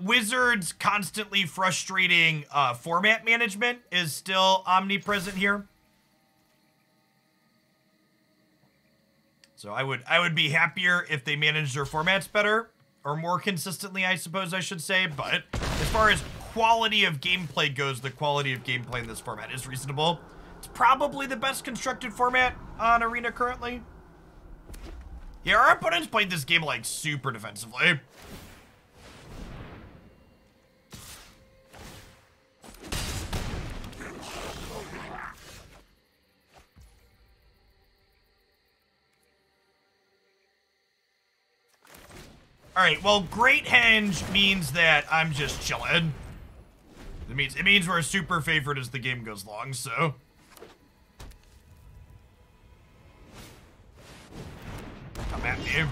Wizard's constantly frustrating format management is still omnipresent here. So I would be happier if they managed their formats better, or more consistently, I suppose I should say. But as far as quality of gameplay goes, the quality of gameplay in this format is reasonable. It's probably the best constructed format on Arena currently. Yeah, our opponents played this game, like, super defensively. Alright, well, Great Henge means that I'm just chilling. It means we're super favored as the game goes long, so... Come at me.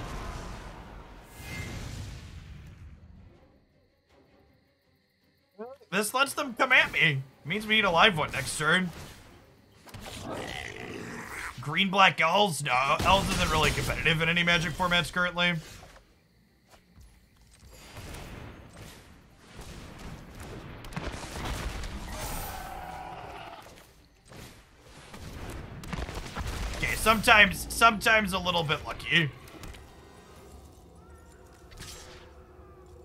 This lets them come at me. It means we need a live one next turn. Green-black Elves? No, Elves isn't really competitive in any Magic formats currently. Sometimes a little bit lucky.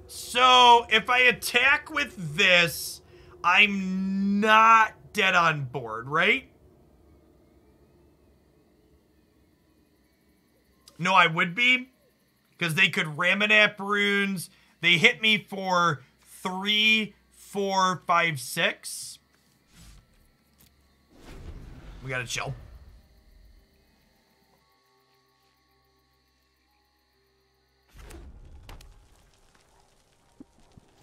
So, if I attack with this, I'm not dead on board, right? No, I would be. Because they could Ramanap runes. They hit me for 3, 4, 5, 6. We gotta chill.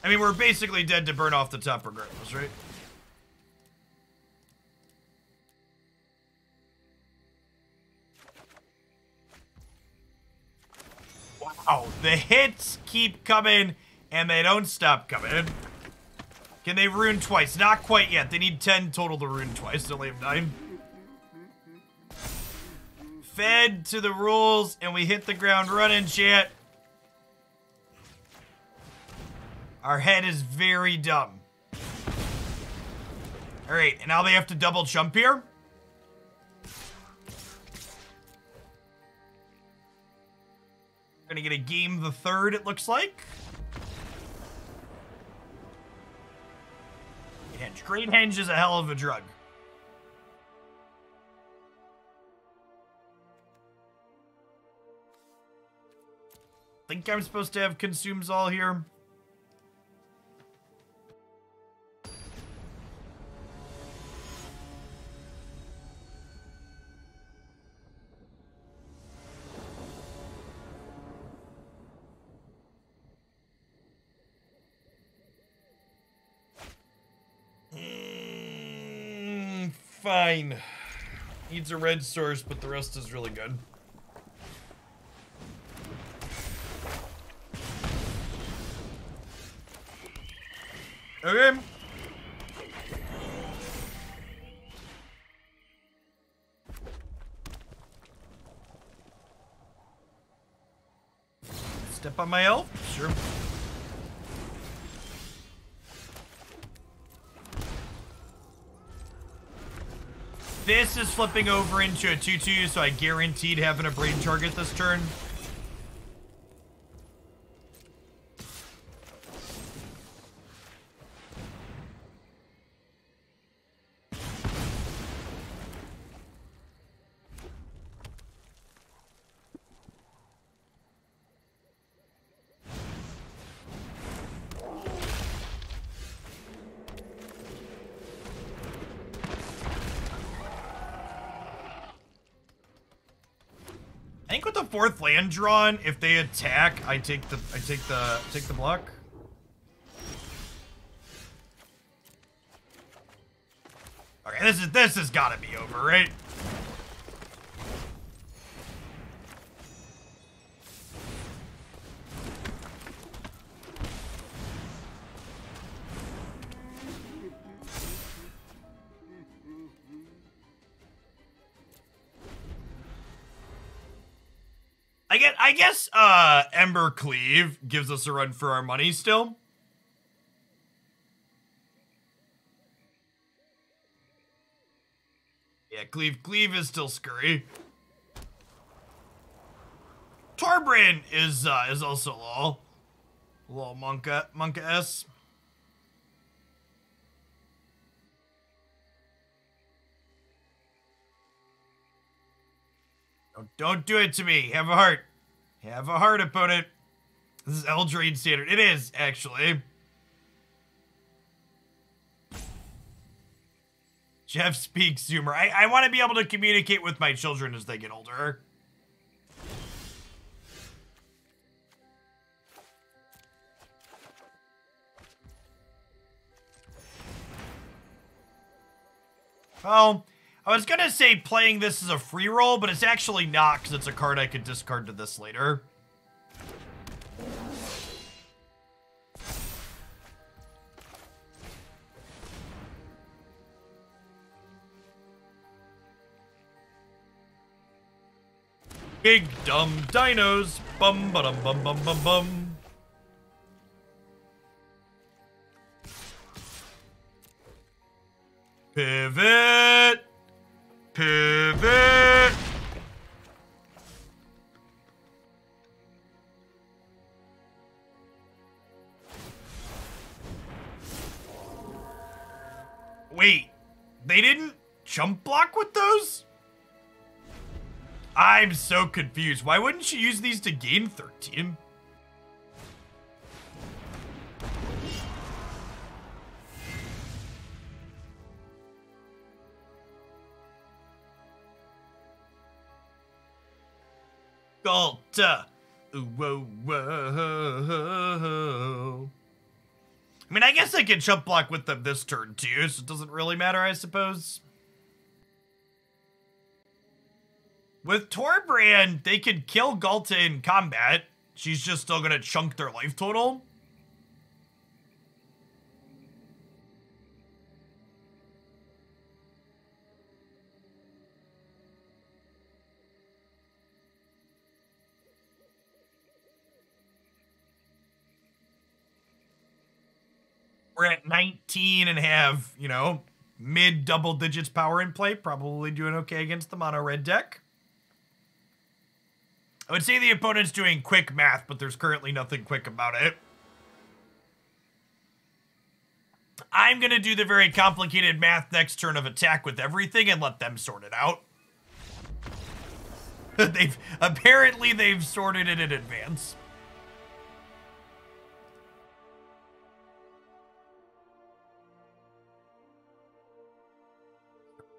I mean, we're basically dead to burn off the top regardless, right? Wow, the hits keep coming, and they don't stop coming. Can they rune twice? Not quite yet. They need 10 total to rune twice. They only have 9. Fed to the rules, and we hit the ground running, chat. Our head is very dumb. Alright, and now they have to double jump here. Gonna get a game the third, it looks like. Henge. Great Henge is a hell of a drug. Think I'm supposed to have Consumes All here. Fine. Needs a red source, but the rest is really good. Okay. Step on my elf? Sure. This is flipping over into a 2-2, so I guaranteed having a brain target this turn. I think with the 4th land drawn, if they attack, I take the block. Okay, this has got to be over, right? I guess Ember Cleave gives us a run for our money still. Yeah, Cleave is still scurry. Torbran is also lol. Lol Monka S. Don't do it to me. Have a heart. Have a heart, opponent. This is Eldraine standard. It is, actually. Jeff speaks Zoomer. I want to be able to communicate with my children as they get older. Well, I was gonna say playing this is a free roll, but it's actually not, because it's a card I could discard to this later. Big dumb dinos. Bum ba dum bum bum bum bum. Pivot. Pivot. They didn't jump block with those? I'm so confused. Why wouldn't she use these to gain 13? Ghalta. Whoa, whoa. I mean, I guess I can jump block with them this turn too, so it doesn't really matter, I suppose. With Torbrand, they could kill Ghalta in combat. She's just still gonna chunk their life total. We're at 19 and have, you know, mid double digits power in play. Probably doing okay against the mono red deck. I would say the opponent's doing quick math, but there's currently nothing quick about it. I'm going to do the very complicated math next turn of attack with everything and let them sort it out. Apparently they've sorted it in advance.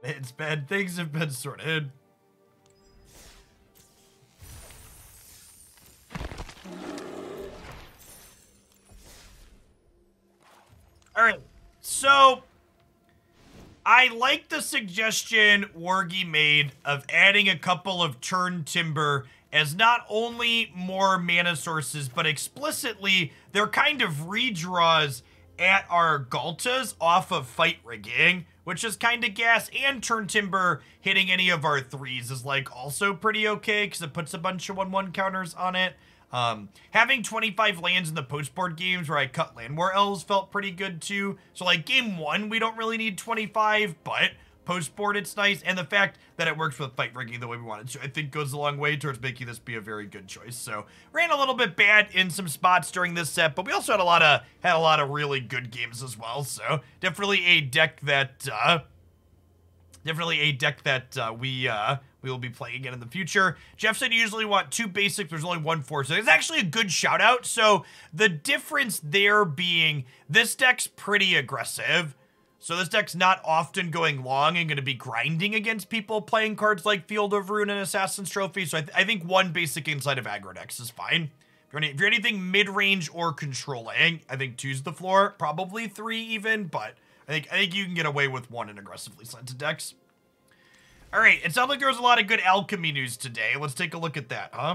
It's bad. Things have been sorted. All right, so I like the suggestion Wargi made of adding a couple of Turntimber as not only more mana sources, but explicitly they're kind of redraws at our Ghaltas off of fight rigging, which is kind of gas, and Turntimber hitting any of our 3s is like also pretty okay because it puts a bunch of 1/1 counters on it. Having 25 lands in the post-board games where I cut Llanowar Elves felt pretty good too. So like game 1, we don't really need 25, but post-board it's nice. And the fact that it works with fight rigging the way we want it to, I think goes a long way towards making this be a very good choice. So ran a little bit bad in some spots during this set, but we also had a lot of really good games as well. So definitely a deck that we will be playing again in the future. Jeff said you usually want 2 basic, there's only 1 4, so it's actually a good shout out. So the difference there being this deck's pretty aggressive. So this deck's not often going long and going to be grinding against people playing cards like Field of Ruin and Assassin's Trophy. So I think 1 basic inside of aggro decks is fine. If you're anything mid-range or controlling, I think 2's the floor, probably 3 even, but I think you can get away with 1 in aggressively slanted decks. All right, it sounds like there was a lot of good alchemy news today. Let's take a look at that, huh?